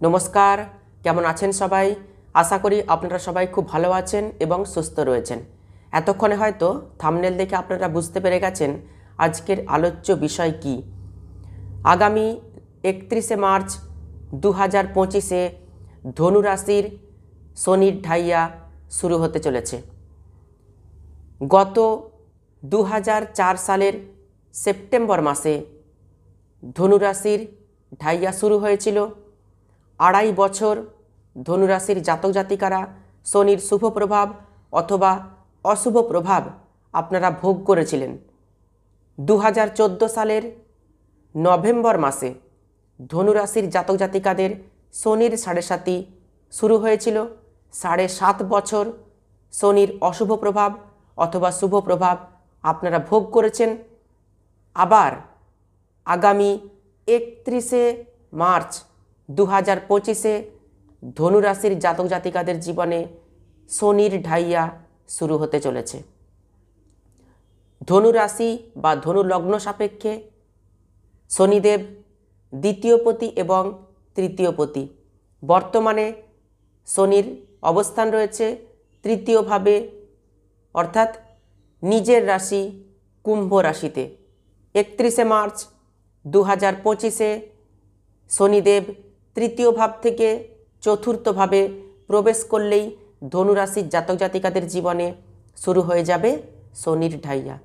নমস্কার, কেমন আছেন সবাই? আশা করি আপনারা সবাই খুব ভালো আছেন এবং সুস্থ রয়েছেন। এতক্ষণে হয়তো থাম্বনেল দেখে আপনারা বুঝতে পেরে গেছেন আজকের আলোচ্য বিষয় কি। আগামী 31শে মার্চ 2025-এ ধনু রাশির শনির ঢাইয়া শুরু হতে চলেছে। গত 2004 সালের সেপ্টেম্বর মাসে ধনু রাশির ঢাইয়া শুরু হয়েছিল। 2.5 বছর ধনুরাশির জাতক জাতিকারা শনির শুভ প্রভাব অথবা অশুভ প্রভাব আপনারা ভোগ করেছিলেন। 2014 সালের নভেম্বর মাসে ধনুরাশির জাতক জাতিকাদের শনির 7.5 শুরু হয়েছিল। 7.5 বছর শনির অশুভ প্রভাব অথবা শুভ প্রভাব আপনারা ভোগ করেছেন। আবার আগামী 31শে মার্চ 2025-এ ধনুরাশির জাতক জাতিকাদের জীবনে শনির ঢাইয়া শুরু হতে চলেছে। ধনুরাশি বা ধনু লগ্ন সাপেক্ষে শনিদেব দ্বিতীয় পতি এবং তৃতীয় পতি। বর্তমানে শনির অবস্থান রয়েছে তৃতীয়ভাবে, অর্থাৎ নিজের রাশি কুম্ভ রাশিতে। 31শে মার্চ 2025-এ শনিদেব তৃতীয় ভাব থেকে চতুর্থভাবে প্রবেশ করলেই ধনুরাশির জাতক জাতিকাদের জীবনে শুরু হয়ে যাবে শনির ঢাইয়া।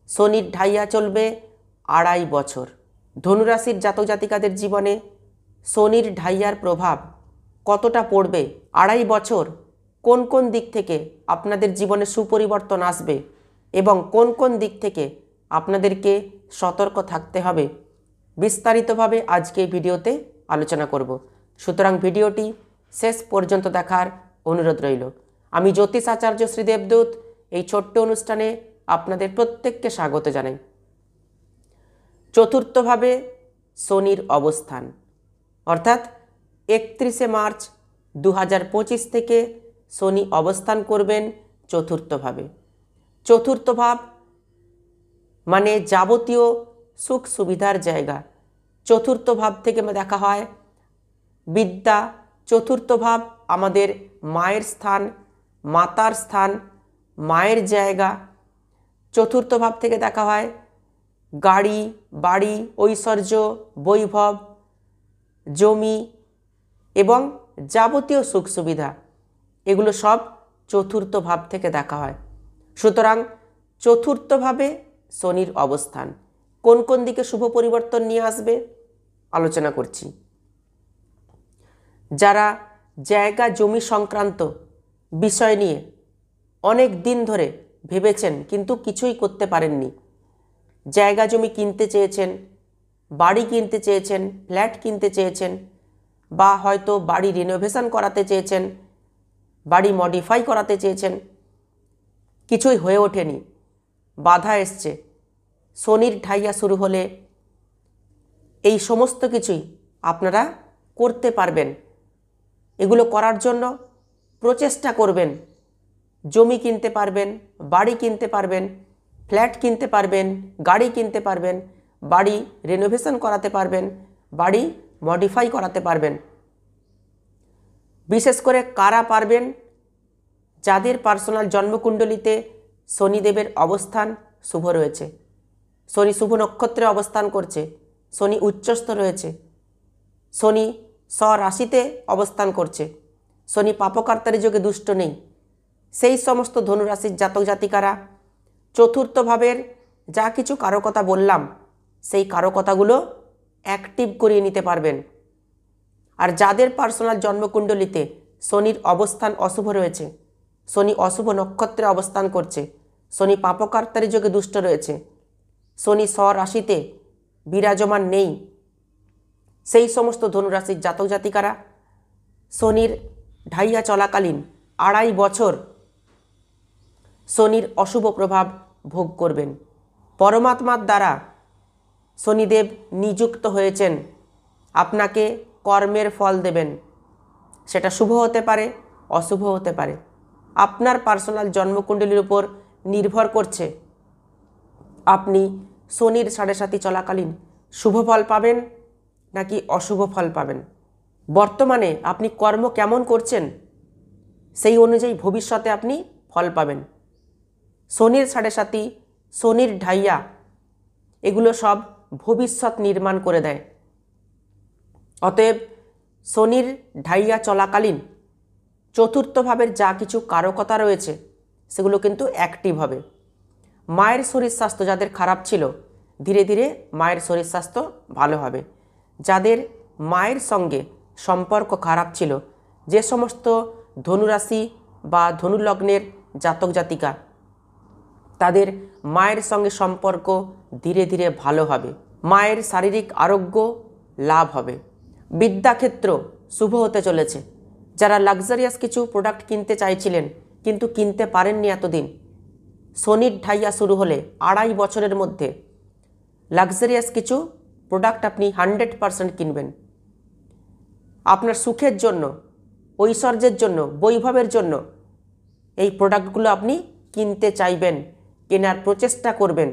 শনির ঢাইয়া চলবে 2.5 বছর। ধনুরাশির জাতক জাতিকাদের জীবনে শনির ঢাইয়ার প্রভাব কতটা পড়বে, 2.5 বছর কোন কোন দিক থেকে আপনাদের জীবনে সুপরিবর্তন আসবে এবং কোন কোন দিক থেকে আপনাদেরকে সতর্ক থাকতে হবে, বিস্তারিতভাবে আজকে এই ভিডিওতে আলোচনা করব। সুতরাং ভিডিওটি শেষ পর্যন্ত দেখার অনুরোধ রইল। আমি জ্যোতিষ আচার্য শ্রী দেবদূত এই ছোট্ট অনুষ্ঠানে আপনাদের প্রত্যেককে স্বাগত জানাই। চতুর্থভাবে শনির অবস্থান, অর্থাৎ 31শে মার্চ 2025 থেকে শনি অবস্থান করবেন চতুর্থভাবে। চতুর্থ ভাব মানে যাবতীয় সুখ সুবিধার জায়গা। চতুর্থ ভাব থেকে দেখা হয় বিদ্যা। চতুর্থ ভাব আমাদের মায়ের স্থান, মাতার স্থান, মায়ের জায়গা। চতুর্থ ভাব থেকে দেখা হয় গাড়ি, বাড়ি, ঐশ্বর্য, বৈভব, জমি এবং যাবতীয় সুখ সুবিধা, এগুলো সব চতুর্থ ভাব থেকে দেখা হয়। সুতরাং চতুর্থভাবে শনির অবস্থান কোন কোন দিকে শুভ পরিবর্তন নিয়ে আসবে আলোচনা করছি। যারা জায়গা জমি সংক্রান্ত বিষয় নিয়ে অনেক দিন ধরে ভেবেছেন কিন্তু কিছুই করতে পারেননি, জায়গা জমি কিনতে চেয়েছেন, বাড়ি কিনতে চেয়েছেন, ফ্ল্যাট কিনতে চেয়েছেন, বা হয়তো বাড়ি রিনোভেশন করাতে চেয়েছেন, বাড়ি মডিফাই করাতে চেয়েছেন, কিছুই হয়ে ওঠেনি, বাধা এসছে, শনির ঢাইয়া শুরু হলে এই সমস্ত কিছুই আপনারা করতে পারবেন। এগুলো করার জন্য প্রচেষ্টা করবেন। জমি কিনতে পারবেন, বাড়ি কিনতে পারবেন, ফ্ল্যাট কিনতে পারবেন, গাড়ি কিনতে পারবেন, বাড়ি রিনোভেশন করাতে পারবেন, বাড়ি মডিফাই করাতে পারবেন। বিশেষ করে কারা পারবেন? যাদের পার্সোনাল জন্মকুণ্ডলিতে শনিদেবের অবস্থান শুভ রয়েছে, শনি শুভ নক্ষত্রে অবস্থান করছে, শনি উচ্চস্থ রয়েছে, শনি স্বরাশিতে অবস্থান করছে, শনি পাপকার্তারি যোগে দুষ্ট নেই, সেই সমস্ত ধনুরাশির জাতক জাতিকারা চতুর্থ ভাবের যা কিছু কারকতা বললাম সেই কারকতাগুলো অ্যাক্টিভ করিয়ে নিতে পারবেন। আর যাদের পার্সোনাল জন্মকুণ্ডলিতে শনির অবস্থান অশুভ রয়েছে, শনি অশুভ নক্ষত্রে অবস্থান করছে, শনি পাপকার্তারি যোগে দুষ্ট রয়েছে, শনি স্বরাশিতে বিরাজমান নেই, সেই সমস্ত ধনুরাশির জাতক জাতিকারা শনির ঢাইয়া চলাকালীন 2.5 বছর শনির অশুভ প্রভাব ভোগ করবেন। পরমাত্মার দ্বারা শনিদেব নিযুক্ত হয়েছেন আপনাকে কর্মের ফল দেবেন। সেটা শুভ হতে পারে, অশুভ হতে পারে, আপনার পার্সোনাল জন্মকুণ্ডলীর উপর নির্ভর করছে আপনি শনির 7.5 চলাকালীন শুভ ফল পাবেন নাকি অশুভ ফল পাবেন। বর্তমানে আপনি কর্ম কেমন করছেন সেই অনুযায়ী ভবিষ্যতে আপনি ফল পাবেন। শনির সাড়ে সাতি, শনির ঢাইয়া এগুলো সব ভবিষ্যৎ নির্মাণ করে দেয়। অতএব শনির ঢাইয়া চলাকালীন চতুর্থ ভাবের যা কিছু কারকতা রয়েছে সেগুলো কিন্তু অ্যাক্টিভ হবে। মায়ের শরীর স্বাস্থ্য যাদের খারাপ ছিল, ধীরে ধীরে মায়ের শরীর স্বাস্থ্য ভালো হবে। যাদের মায়ের সঙ্গে সম্পর্ক খারাপ ছিল, যে সমস্ত ধনুরাশি বা ধনুলগ্নের জাতক জাতিকা, তাদের মায়ের সঙ্গে সম্পর্ক ধীরে ধীরে ভালো হবে। মায়ের শারীরিক আরোগ্য লাভ হবে। বিদ্যাক্ষেত্র শুভ হতে চলেছে। যারা লাক্সারিয়াস কিছু প্রোডাক্ট কিনতে চাইছিলেন কিন্তু কিনতে পারেননি এতদিন, শনির ঢাইয়া শুরু হলে 2.5 বছরের মধ্যে লাক্সারিয়াস কিছু প্রোডাক্ট আপনি 100% কিনবেন। আপনার সুখের জন্য, ঐশ্বর্যের জন্য, বৈভবের জন্য এই প্রোডাক্টগুলো আপনি কিনতে চাইবেন, কেনার প্রচেষ্টা করবেন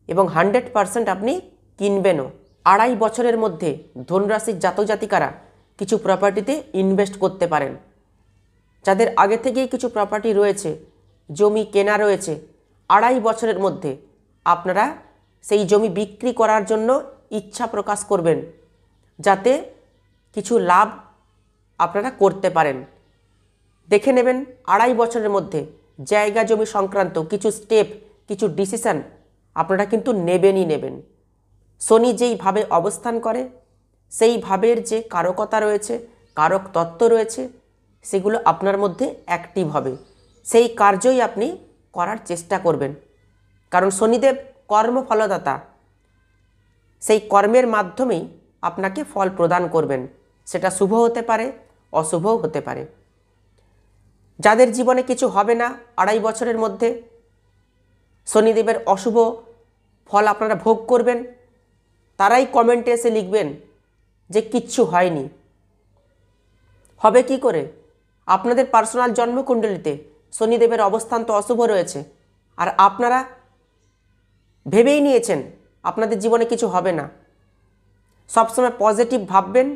এবং 100% আপনি কিনবেনও। 2.5 বছরের মধ্যে ধনুরাশির জাতক জাতিকারা কিছু প্রপার্টিতে ইনভেস্ট করতে পারেন। যাদের আগে থেকেই কিছু প্রপার্টি রয়েছে, জমি কেনা রয়েছে, 2.5 বছরের মধ্যে আপনারা সেই জমি বিক্রি করার জন্য ইচ্ছা প্রকাশ করবেন, যাতে কিছু লাভ আপনারা করতে পারেন। দেখে নেবেন 2.5 বছরের মধ্যে জায়গা জমি সংক্রান্ত কিছু স্টেপ, কিছু ডিসিশন আপনারা কিন্তু নেবেনই নেবেন। শনি যেইভাবে অবস্থান করে, সেই ভাবের যে কারকতা রয়েছে, কারক তত্ত্ব রয়েছে, সেগুলো আপনার মধ্যে অ্যাক্টিভ হবে। সেই কার্যই আপনি করার চেষ্টা করবেন, কারণ শনিদেব কর্মফলদাতা। সেই কর্মের মাধ্যমেই আপনাকে ফল প্রদান করবেন। সেটা শুভ হতে পারে, অশুভও হতে পারে। যাদের জীবনে কিছু হবে না 2.5 বছরের মধ্যে, শনিদেবের অশুভ ফল আপনারা ভোগ করবেন, তারাই কমেন্টে এসে লিখবেন যে কিচ্ছু হয়নি। হবে কি করে? আপনাদের পার্সোনাল জন্মকুণ্ডলিতে শনিদেবের অবস্থান তো অশুভ রয়েছে, আর আপনারা ভেবেই নিয়েছেন আপনাদের জীবনে কিছু হবে না। সবসময় পজিটিভ ভাববেন,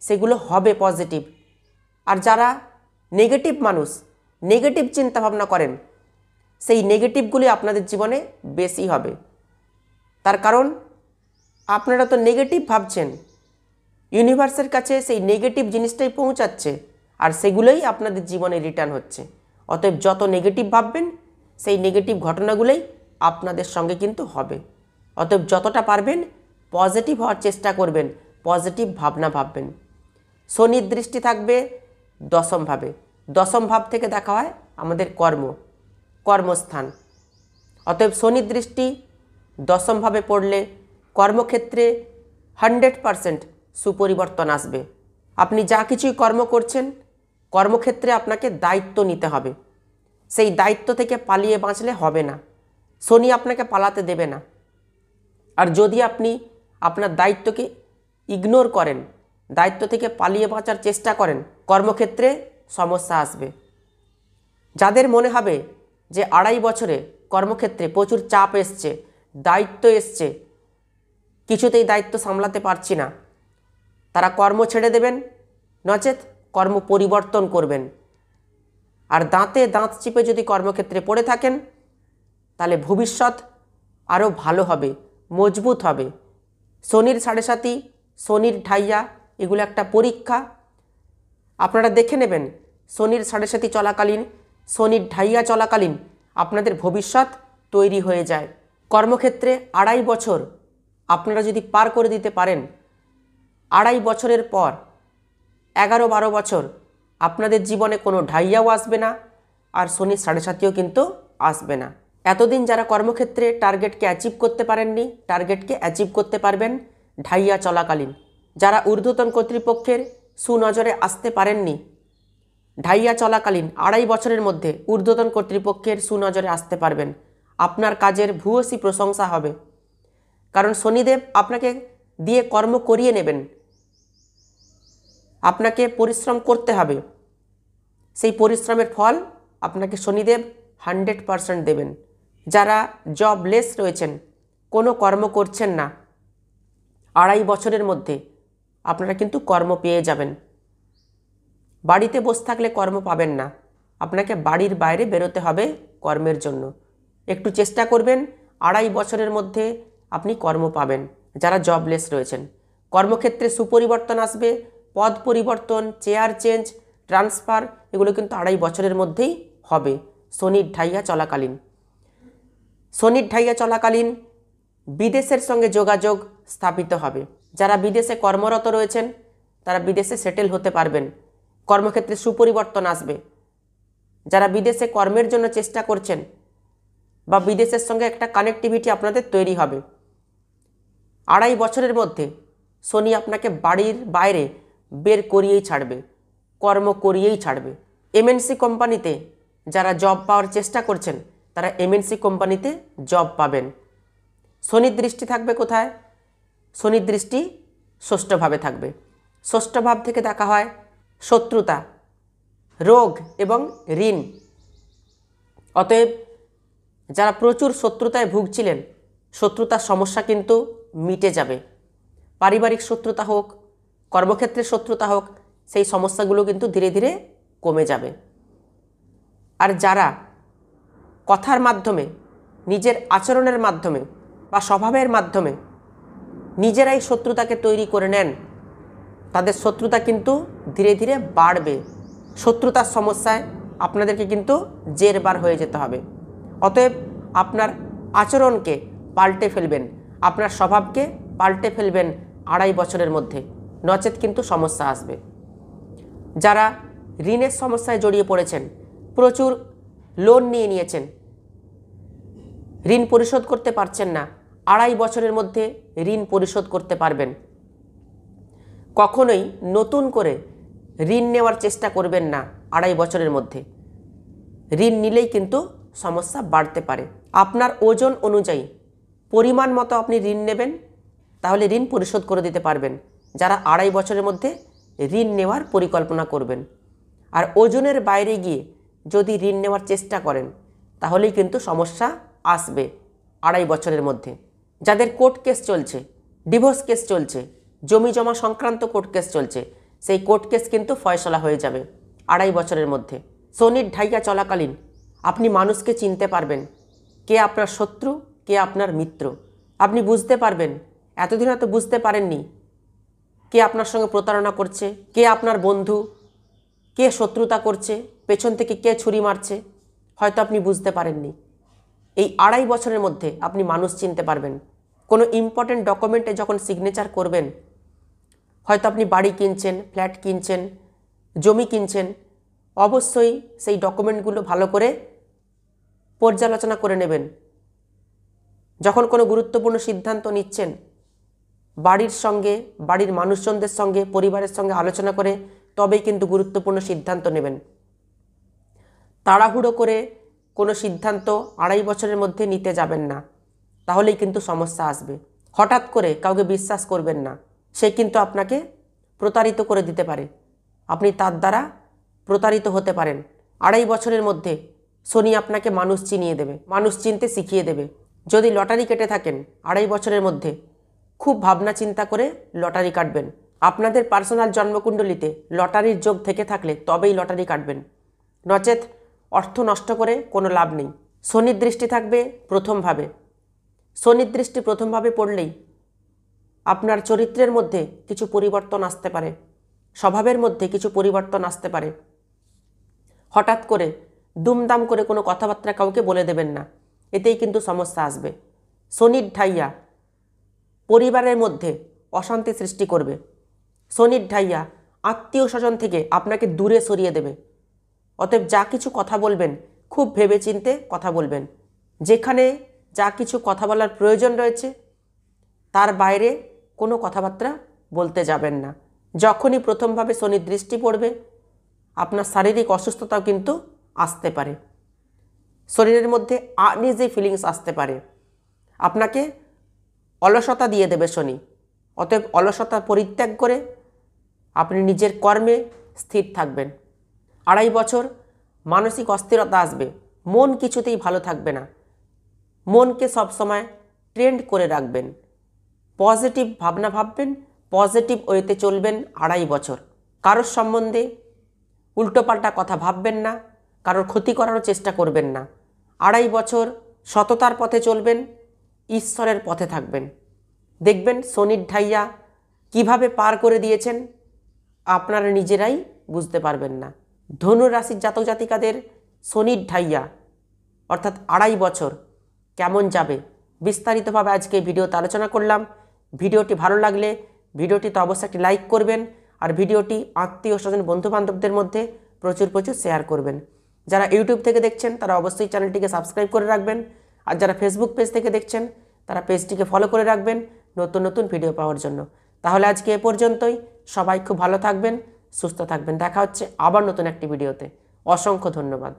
সেগুলো হবে পজিটিভ। আর যারা নেগেটিভ মানুষ, নেগেটিভ চিন্তাভাবনা করেন, সেই নেগেটিভগুলি আপনাদের জীবনে বেশি হবে। তার কারণ আপনারা তো নেগেটিভ ভাবছেন, ইউনিভার্সের কাছে সেই নেগেটিভ জিনিসটাই পৌঁছাচ্ছে, আর সেগুলোই আপনাদের জীবনে রিটার্ন হচ্ছে। অতএব যত নেগেটিভ ভাববেন, সেই নেগেটিভ ঘটনাগুলোই আপনাদের সঙ্গে কিন্তু হবে। অতএব যতটা পারবেন পজিটিভ হওয়ার চেষ্টা করবেন, পজিটিভ ভাবনা ভাববেন। শনির দৃষ্টি থাকবে দশম ভাবে। দশম ভাব থেকে দেখা হয় আমাদের কর্মস্থান। অতএব শনির দৃষ্টি দশম ভাবে পড়লে কর্মক্ষেত্রে 100% সুপরিবর্তন আসবে। আপনি যা কিছুই কর্ম করছেন, কর্মক্ষেত্রে আপনাকে দায়িত্ব নিতে হবে। সেই দায়িত্ব থেকে পালিয়ে বাঁচলে হবে না। শনি আপনাকে পালাতে দেবে না। আর যদি আপনি আপনার দায়িত্বকে ইগনোর করেন, দায়িত্ব থেকে পালিয়ে বাঁচার চেষ্টা করেন, কর্মক্ষেত্রে সমস্যা আসবে। যাদের মনে হবে যে 2.5 বছরে কর্মক্ষেত্রে প্রচুর চাপ এসছে, দায়িত্ব এসছে, কিছুতেই দায়িত্ব সামলাতে পারছি না, তারা কর্ম ছেড়ে দেবেন, নচেত কর্ম পরিবর্তন করবেন। আর দাঁতে দাঁত চিপে যদি কর্মক্ষেত্রে পড়ে থাকেন, তাহলে ভবিষ্যৎ আরও ভালো হবে, মজবুত হবে। শনির সাড়ে সাতি, শনির ঢাইয়া এগুলো একটা পরীক্ষা। আপনারা দেখে নেবেন শনির সাড়ে সাতি চলাকালীন, শনির ঢাইয়া চলাকালীন আপনাদের ভবিষ্যৎ তৈরি হয়ে যায়। কর্মক্ষেত্রে 2.5 বছর আপনারা যদি পার করে দিতে পারেন, 2.5 বছরের পর 11-12 বছর আপনাদের জীবনে কোনো ঢাইয়াও আসবে না, আর শনির সাড়ে সাতিও কিন্তু আসবে না। এতদিন যারা কর্মক্ষেত্রে টার্গেটকে অ্যাচিভ করতে পারেননি, টার্গেটকে অ্যাচিভ করতে পারবেন ঢাইয়া চলাকালীন। যারা ঊর্ধ্বতন কর্তৃপক্ষের সুনজরে আসতে পারেননি, ঢাইয়া চলাকালীন 2.5 বছরের মধ্যে ঊর্ধ্বতন কর্তৃপক্ষের সুনজরে আসতে পারবেন। আপনার কাজের ভূয়সী প্রশংসা হবে, কারণ শনিদেব আপনাকে দিয়ে কর্ম করিয়ে নেবেন। আপনাকে পরিশ্রম করতে হবে, সেই পরিশ্রমের ফল আপনাকে শনিদেব 100% দেবেন। যারা জবলেস রয়েছেন, কোনো কর্ম করছেন না, 2.5 বছরের মধ্যে আপনারা কিন্তু কর্ম পেয়ে যাবেন। বাড়িতে বসে থাকলে কর্ম পাবেন না, আপনাকে বাড়ির বাইরে বেরোতে হবে কর্মের জন্য। একটু চেষ্টা করবেন, 2.5 বছরের মধ্যে আপনি কর্ম পাবেন। যারা জবলেস রয়েছেন, কর্মক্ষেত্রে সুপরিবর্তন আসবে, পদ পরিবর্তন, চেয়ার চেঞ্জ, ট্রান্সফার, এগুলো কিন্তু 2.5 বছরের মধ্যেই হবে শনির ঢাইয়া চলাকালীন। শনির ঢাইয়া চলাকালীন বিদেশের সঙ্গে যোগাযোগ স্থাপিত হবে। যারা বিদেশে কর্মরত রয়েছেন তারা বিদেশে সেটেল হতে পারবেন, কর্মক্ষেত্রে সুপরিবর্তন আসবে। যারা বিদেশে কর্মের জন্য চেষ্টা করছেন বা বিদেশের সঙ্গে একটা কানেক্টিভিটি আপনাদের তৈরি হবে। 2.5 বছরের মধ্যে শনি আপনাকে বাড়ির বাইরে বের করিয়েই ছাড়বে, কর্ম করিয়েই ছাড়বে। এমএনসি কোম্পানিতে যারা জব পাওয়ার চেষ্টা করছেন তারা এমএনসি কোম্পানিতে জব পাবেন। শনির দৃষ্টি থাকবে কোথায়? শনির দৃষ্টি ষষ্ঠভাবে থাকবে। ষষ্ঠভাব থেকে দেখা হয় শত্রুতা, রোগ এবং ঋণ। অতএব যারা প্রচুর শত্রুতায় ভুগছিলেন, শত্রুতার সমস্যা কিন্তু মিটে যাবে। পারিবারিক শত্রুতা হোক, কর্মক্ষেত্রে শত্রুতা হোক, সেই সমস্যাগুলো কিন্তু ধীরে ধীরে কমে যাবে। আর যারা কথার মাধ্যমে, নিজের আচরণের মাধ্যমে বা স্বভাবের মাধ্যমে নিজেরাই শত্রুতাকে তৈরি করে নেন, তাদের শত্রুতা কিন্তু ধীরে ধীরে বাড়বে। শত্রুতার সমস্যায় আপনাদেরকে কিন্তু জেরবার হয়ে যেতে হবে। অতএব আপনার আচরণকে পাল্টে ফেলবেন, আপনার স্বভাবকে পাল্টে ফেলবেন 2.5 বছরের মধ্যে, নচেত কিন্তু সমস্যা আসবে। যারা ঋণের সমস্যায় জড়িয়ে পড়েছেন, প্রচুর লোন নিয়ে নিয়েছেন, ঋণ পরিশোধ করতে পারছেন না, 2.5 বছরের মধ্যে ঋণ পরিশোধ করতে পারবেন। কখনোই নতুন করে ঋণ নেওয়ার চেষ্টা করবেন না 2.5 বছরের মধ্যে। ঋণ নিলেই কিন্তু সমস্যা বাড়তে পারে। আপনার ওজন অনুযায়ী পরিমাণ মতো আপনি ঋণ নেবেন, তাহলে ঋণ পরিশোধ করে দিতে পারবেন। যারা 2.5 বছরের মধ্যে ঋণ নেওয়ার পরিকল্পনা করবেন, আর ওজনের বাইরে গিয়ে যদি ঋণ নেওয়ার চেষ্টা করেন তাহলেই কিন্তু সমস্যা আসবে 2.5 বছরের মধ্যে। যাদের কোর্ট কেস চলছে, ডিভোর্স কেস চলছে, জমি জমা সংক্রান্ত কোর্ট কেস চলছে, সেই কোর্ট কেস কিন্তু ফয়সলা হয়ে যাবে 2.5 বছরের মধ্যে। শনির ঢাইয়া চলাকালীন আপনি মানুষকে চিনতে পারবেন, কে আপনার শত্রু, কে আপনার মিত্র। আপনি বুঝতে পারবেন, এতদিন হয়তো বুঝতে পারেননি কে আপনার সঙ্গে প্রতারণা করছে, কে আপনার বন্ধু, কে শত্রুতা করছে, পেছন থেকে কে ছুরি মারছে, হয়তো আপনি বুঝতে পারেননি। এই 2.5 বছরের মধ্যে আপনি মানুষ চিনতে পারবেন। কোনো ইম্পর্টেন্ট ডকুমেন্টে যখন সিগনেচার করবেন, হয়তো আপনি বাড়ি কিনছেন, ফ্ল্যাট কিনছেন, জমি কিনছেন, অবশ্যই সেই ডকুমেন্টগুলো ভালো করে পর্যালোচনা করে নেবেন। যখন কোনো গুরুত্বপূর্ণ সিদ্ধান্ত নিচ্ছেন, বাড়ির সঙ্গে, বাড়ির মানুষজনদের সঙ্গে, পরিবারের সঙ্গে আলোচনা করে তবেই কিন্তু গুরুত্বপূর্ণ সিদ্ধান্ত নেবেন। তাড়াহুড়ো করে কোনো সিদ্ধান্ত 2.5 বছরের মধ্যে নিতে যাবেন না, তাহলেই কিন্তু সমস্যা আসবে। হঠাৎ করে কাউকে বিশ্বাস করবেন না, সে কিন্তু আপনাকে প্রতারিত করে দিতে পারে, আপনি তার দ্বারা প্রতারিত হতে পারেন। 2.5 বছরের মধ্যে শনি আপনাকে মানুষ চিনিয়ে দেবে, মানুষ চিনতে শিখিয়ে দেবে। যদি লটারি কেটে থাকেন 2.5 বছরের মধ্যে, খুব ভাবনা চিন্তা করে লটারি কাটবেন। আপনাদের পার্সোনাল জন্মকুণ্ডলিতে লটারির যোগ থেকে থাকলে তবেই লটারি কাটবেন, নচেত অর্থ নষ্ট করে কোনো লাভ নেই। শনির দৃষ্টি থাকবে প্রথমভাবে। শনির দৃষ্টি প্রথমভাবে পড়লেই আপনার চরিত্রের মধ্যে কিছু পরিবর্তন আসতে পারে, স্বভাবের মধ্যে কিছু পরিবর্তন আসতে পারে। হঠাৎ করে দুমদাম করে কোনো কথাবার্তা কাউকে বলে দেবেন না, এতেই কিন্তু সমস্যা আসবে। শনির ঢাইয়া পরিবারের মধ্যে অশান্তি সৃষ্টি করবে। শনির ঢাইয়া আত্মীয় স্বজন থেকে আপনাকে দূরে সরিয়ে দেবে। অতএব যা কিছু কথা বলবেন খুব ভেবেচিন্তে কথা বলবেন। যেখানে যা কিছু কথা বলার প্রয়োজন রয়েছে তার বাইরে কোনো কথাবার্তা বলতে যাবেন না। যখনই প্রথমভাবে শনির দৃষ্টি পড়বে, আপনার শারীরিক অসুস্থতাও কিন্তু আসতে পারে, শরীরের মধ্যে আনইজি ফিলিংস আসতে পারে, আপনাকে অলসতা দিয়ে দেবে শনি। অতএব অলসতা পরিত্যাগ করে আপনি নিজের কর্মে স্থির থাকবেন। 2.5 বছর মানসিক অস্থিরতা আসবে, মন কিছুতেই ভালো থাকবে না। মনকে সবসময় ট্রেন্ড করে রাখবেন, পজিটিভ ভাবনা ভাববেন, পজিটিভ ওয়েতে চলবেন 2.5 বছর। কারোর সম্বন্ধে উল্টোপাল্টা কথা ভাববেন না, কারোর ক্ষতি করারও চেষ্টা করবেন না। 2.5 বছর সততার পথে চলবেন, ঈশ্বরের পথে থাকবেন। দেখবেন শনির ঢাইয়া কিভাবে পার করে দিয়েছেন আপনারা নিজেরাই বুঝতে পারবেন না। ধনু রাশির জাতক জাতিকাদের শনির ঢাইয়া অর্থাৎ 2.5 বছর কেমন যাবে বিস্তারিতভাবে আজকে ভিডিওতে আলোচনা করলাম। ভিডিওটি ভালো লাগলে ভিডিওটিতে অবশ্যই একটি লাইক করবেন, আর ভিডিওটি আত্মীয় স্বজন বন্ধু বান্ধবদের মধ্যে প্রচুর শেয়ার করবেন। যারা ইউটিউব থেকে দেখছেন তারা অবশ্যই চ্যানেলটিকে সাবস্ক্রাইব করে রাখবেন, আর যারা ফেসবুক পেজ থেকে দেখছেন তারা পেজটিকে ফলো করে রাখবেন নতুন নতুন ভিডিও পাওয়ার জন্য। তাহলে আজকে এ পর্যন্তই। সবাই খুব ভালো থাকবেন, সুস্থ থাকবেন। দেখা হচ্ছে আবার নতুন একটি ভিডিওতে। অসংখ্য ধন্যবাদ।